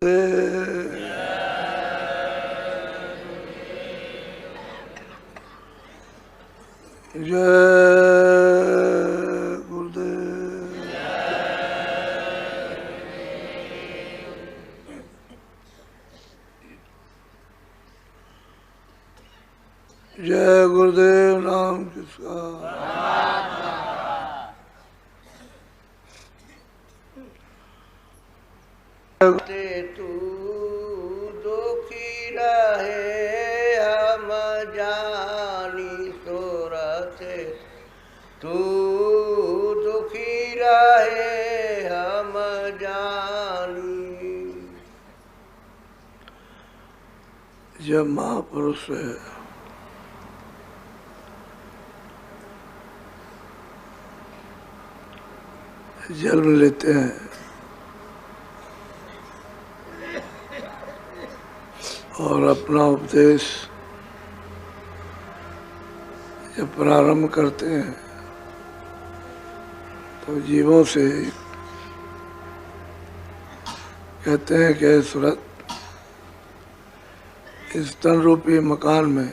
जय गुरुदेव। नाम किसका? तू दुखी रहे हम जानी सोरत, तू दुखी रहे हम जानी। जब महापुरुष जन्म लेते हैं और अपना उपदेश जब प्रारंभ करते हैं तो जीवों से कहते हैं कि सूरत, इस तन रूपी मकान में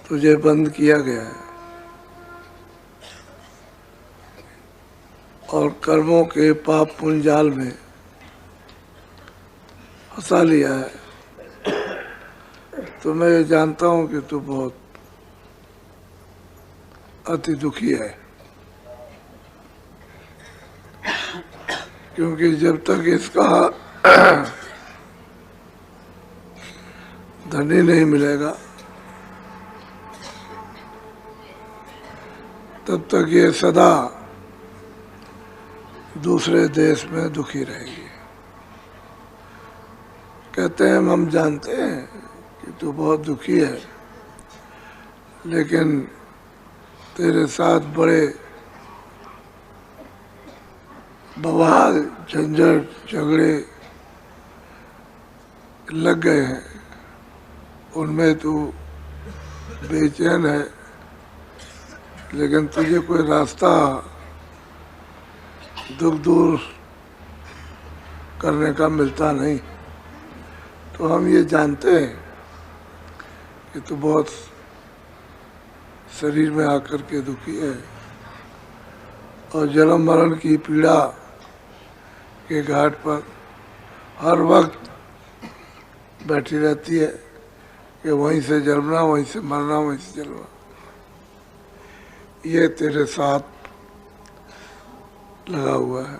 तुझे बंद किया गया है और कर्मों के पाप पुंजाल में फंसा लिया है। तो मैं ये जानता हूँ कि तू बहुत अति दुखी है, क्योंकि जब तक इसका धनी नहीं मिलेगा तब तक ये सदा दूसरे देश में दुखी रहेगी। कहते हैं हम जानते हैं कि तू बहुत दुखी है, लेकिन तेरे साथ बड़े बवाल झंझट झगड़े लग गए हैं, उनमें तू बेचैन है, लेकिन तुझे कोई रास्ता दुख दूर करने का मिलता नहीं। तो हम ये जानते हैं कि तू बहुत शरीर में आकर के दुखी है और जन्म मरण की पीड़ा के घाट पर हर वक्त बैठी रहती है कि वहीं से जन्मना, वहीं से मरना, वहीं से जन्मना। ये तेरे साथ लगा हुआ है।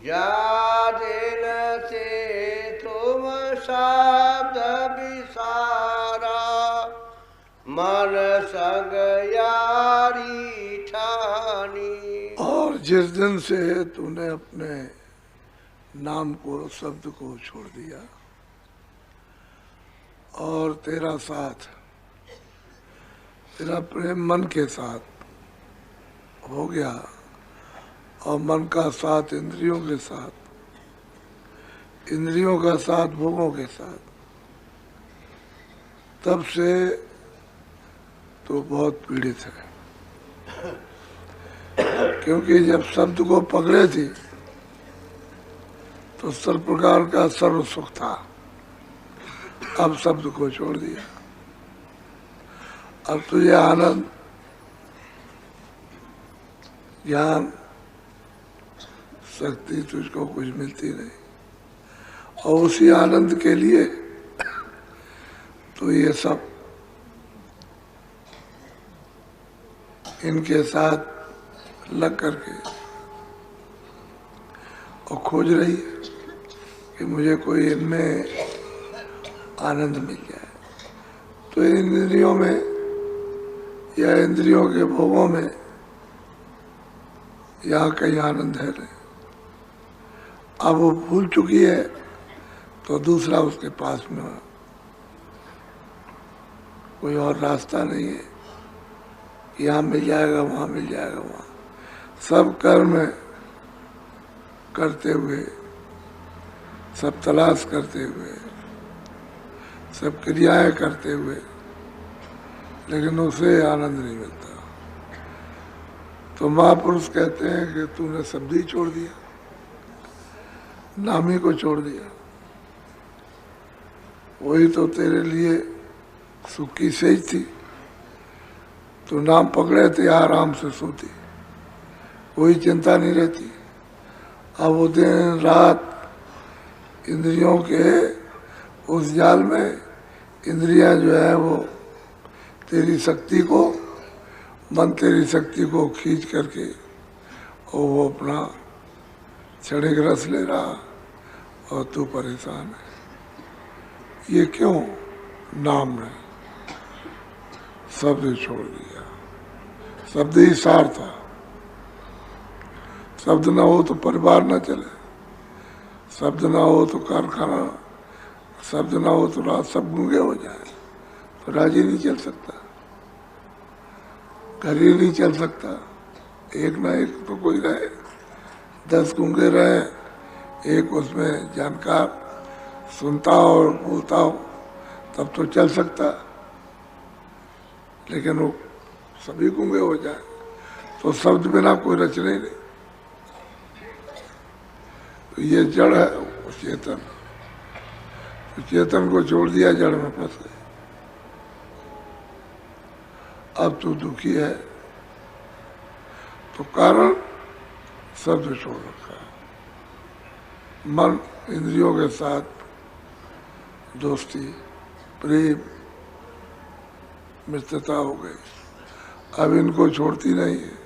जा दिन से तुम शब्द विसारा, मन संग यारी ठानी। और जिस दिन से तूने अपने नाम को, शब्द को छोड़ दिया और तेरा साथ, तेरा प्रेम मन के साथ हो गया और मन का साथ इंद्रियों के साथ, इंद्रियों का साथ भोगों के साथ, तब से तो बहुत पीड़ित है। क्योंकि जब शब्द को पकड़े थी तो सर्व प्रकार का सर्व सुख था, अब शब्द को छोड़ दिया। अब तुझे आनंद, ज्ञान, शक्ति तुझको कुछ मिलती नहीं, और उसी आनंद के लिए तो ये सब इनके साथ लग करके और खोज रही है कि मुझे कोई इनमें आनंद मिल जाए। तो इन इंद्रियों में या इंद्रियों के भोगों में यहाँ कहीं आनंद है नहीं। अब वो भूल चुकी है तो दूसरा उसके पास में हो, कोई और रास्ता नहीं है। यहाँ मिल जाएगा, वहाँ मिल जाएगा, वहाँ सब कर्म करते हुए, सब तलाश करते हुए, सब क्रियाएं करते हुए लेकिन उसे आनंद नहीं मिलता। तो महापुरुष कहते हैं कि तूने शब्द ही छोड़ दिया, नाम ही को छोड़ दिया, वही तो तेरे लिए सुख की सेज थी। तो नाम पकड़े थे आराम से सोती, कोई चिंता नहीं रहती। अब वो दिन रात इंद्रियों के उस जाल में, इंद्रियां जो है वो तेरी शक्ति को, मन तेरी शक्ति को खींच करके और वो अपना क्षणिक रस ले रहा और तू परेशान है। ये क्यों? नाम ने शब्द छोड़ दिया। शब्द ही सार था। शब्द ना हो तो परिवार ना चले, शब्द ना हो तो कारखाना, शब्द ना हो तो रात सब गूंगे हो जाए, तो राज ही नहीं चल सकता, घर ही नहीं चल सकता। एक ना एक तो कोई रहे, 10 गूंगे रहे, एक उसमें जानकार सुनता और बोलता हो, तब तो चल सकता। लेकिन वो सभी गूंगे हो जाए तो शब्द बिना कोई रचना ही नहीं। तो ये जड़ है वो चेतन, तो चेतन को छोड़ दिया, जड़ में फंस गए। अब तू दुखी है तो कारण शब्द छोड़ रखा है। मन इंद्रियों के साथ दोस्ती, प्रेम, मित्रता हो गई, अब इनको छोड़ती नहीं है।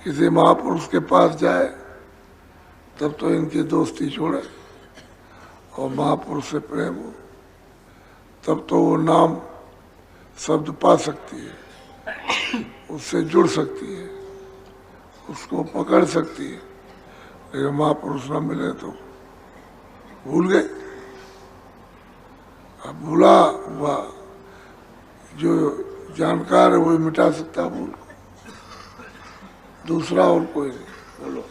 किसी महापुरुष के पास जाए तब तो इनकी दोस्ती छोड़े और महापुरुष से प्रेम हो, तब तो वो नाम शब्द पा सकती है, उससे जुड़ सकती है, उसको पकड़ सकती है। लेकिन महापुरुष न मिले तो भूल गए। अब भूला हुआ जो जानकार है वही मिटा सकता है भूल को, दूसरा और कोई नहीं। बोलो।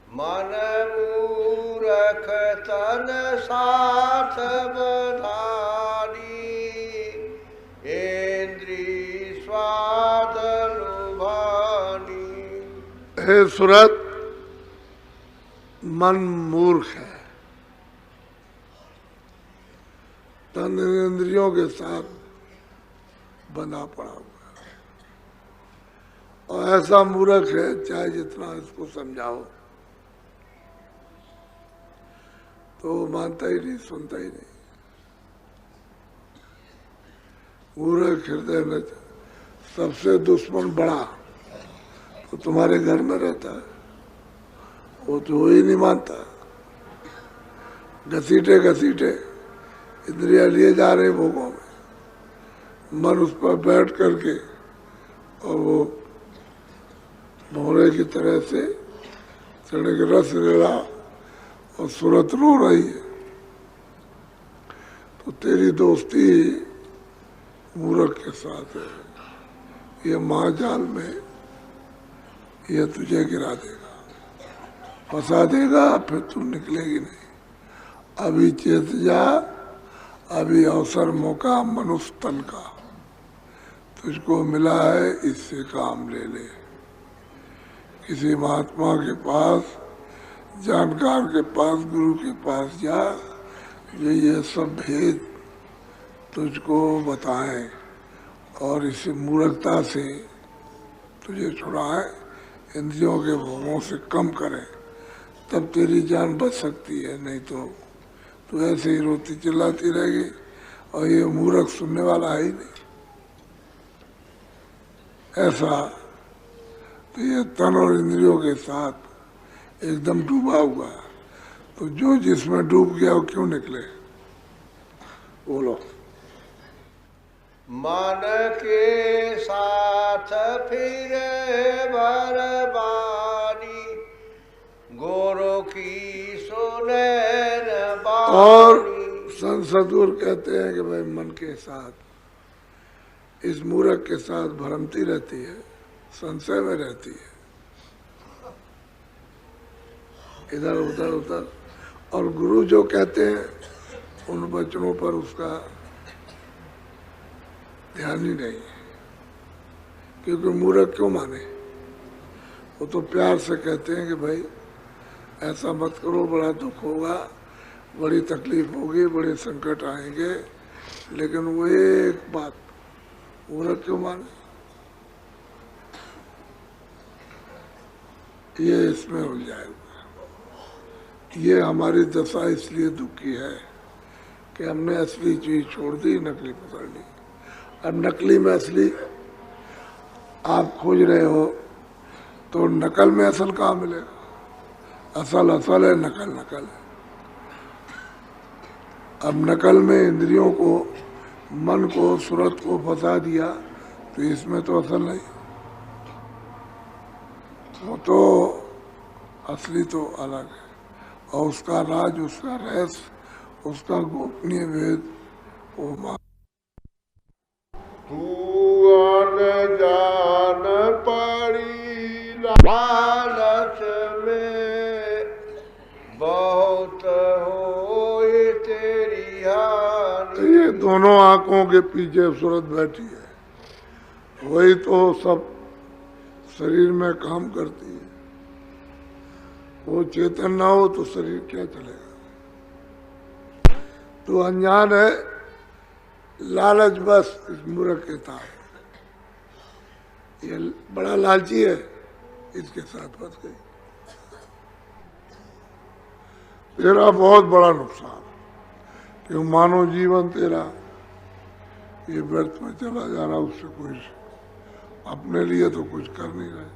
मन मूरख तन साथ बधारी, इंद्री स्वाद लुभानी। हे सुरत, मन मूर्ख है, तन इंद्रियों के साथ बंधा पड़ा हुआ है। और ऐसा मूर्ख है, चाहे जितना इसको समझाओ तो मानता ही नहीं, सुनता ही नहीं। मूर्ख हृदय में सबसे दुश्मन बड़ा तो तुम्हारे घर में रहता है, वो तो ही नहीं मानता। घसीटे घसीटे इंद्रिया लिए जा रहे भोगों में, मन उस पर बैठ करके और वो भौरे की तरह से चढ़े के रस ले रहा और सूरत रो रही है। तो तेरी दोस्ती मूर्ख के साथ है। ये महाजाल में ये तुझे गिरा देगा, फंसा देगा, फिर तू निकलेगी नहीं। अभी चेत जा, अभी अवसर मौका मनुष्य तन का तुझको मिला है, इससे काम ले ले। किसी महात्मा के पास, जानकार के पास, गुरु के पास जा, जो ये सब भेद तुझको बताएं और इसी मूर्खता से तुझे छुड़ाएं, इंद्रियों के भोगों से कम करें, तब तेरी जान बच सकती है। नहीं तो तू ऐसे ही रोती चिल्लाती रहेगी और ये मूर्ख सुनने वाला है ही नहीं। ऐसा तो ये तन और इंद्रियों के साथ एकदम डूबा हुआ है। तो जो जिसमें डूब गया वो क्यों निकले? बोलो। मन के साथ फिर बरबारी, गोरों की सुने न बानी। और संत सदगुरु कहते हैं कि भाई मन के साथ, इस मूर्ख के साथ भ्रमती रहती है, संशय में रहती है, इधर उधर उधर, और गुरु जो कहते हैं उन वचनों पर उसका ध्यान ही नहीं है, क्योंकि मूर्ख क्यों माने। वो तो प्यार से कहते हैं कि भाई ऐसा मत करो, बड़ा दुख होगा, बड़ी तकलीफ होगी, बड़े संकट आएंगे, लेकिन वो एक बात मूर्ख क्यों माने। ये इसमें उलझाएगा। ये हमारी दशा इसलिए दुखी है कि हमने असली चीज छोड़ दी, नकली पकड़ ली। अब नकली में असली आप खोज रहे हो तो नकल में असल कहाँ मिलेगा। असल असल है, नकल नकल है। अब नकल में इंद्रियों को, मन को, सूरत को फंसा दिया तो इसमें तो असल नहीं। वो तो असली तो अलग है, और उसका राज, उसका रहस्य, उसका गोपनीय भेद वो तू अन जान पड़ी लालच में, बहुत होए तेरी हानि। ये दोनों आंखों के पीछे सूरत बैठी है, वही तो सब शरीर में काम करती है। वो चेतन ना हो तो शरीर क्या चलेगा। तो अनजान है, लालच बस इस मूर्ख के तार। ये बड़ा लालची है, इसके साथ फंस गई। तेरा बहुत बड़ा नुकसान, क्यों मानो जीवन तेरा ये व्यर्थ में चला जा रहा, उससे कुछ अपने लिए तो कुछ कर नहीं रहे।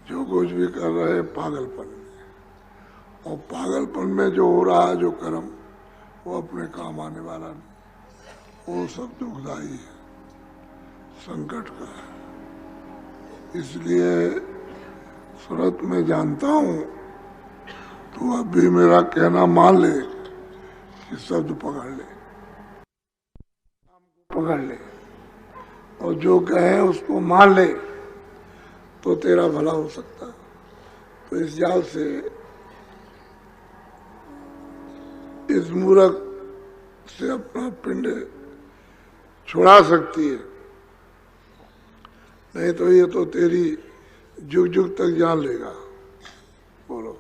जो कुछ भी कर रहे हैं पागलपन में, और पागलपन में जो हो रहा है जो कर्म, वो अपने काम आने वाला नहीं। वो सब दुखदाई है, संकट का है। इसलिए सूरत में जानता हूँ, तू अब भी मेरा कहना मान ले कि शब्द पकड़ ले, पकड़ ले, और जो कहे उसको मान ले तो तेरा भला हो सकता। तो इस जाल से, इस मूर्ख से अपना पिंड छुड़ा सकती है, नहीं तो ये तो तेरी जुग जुग तक जान लेगा। बोलो।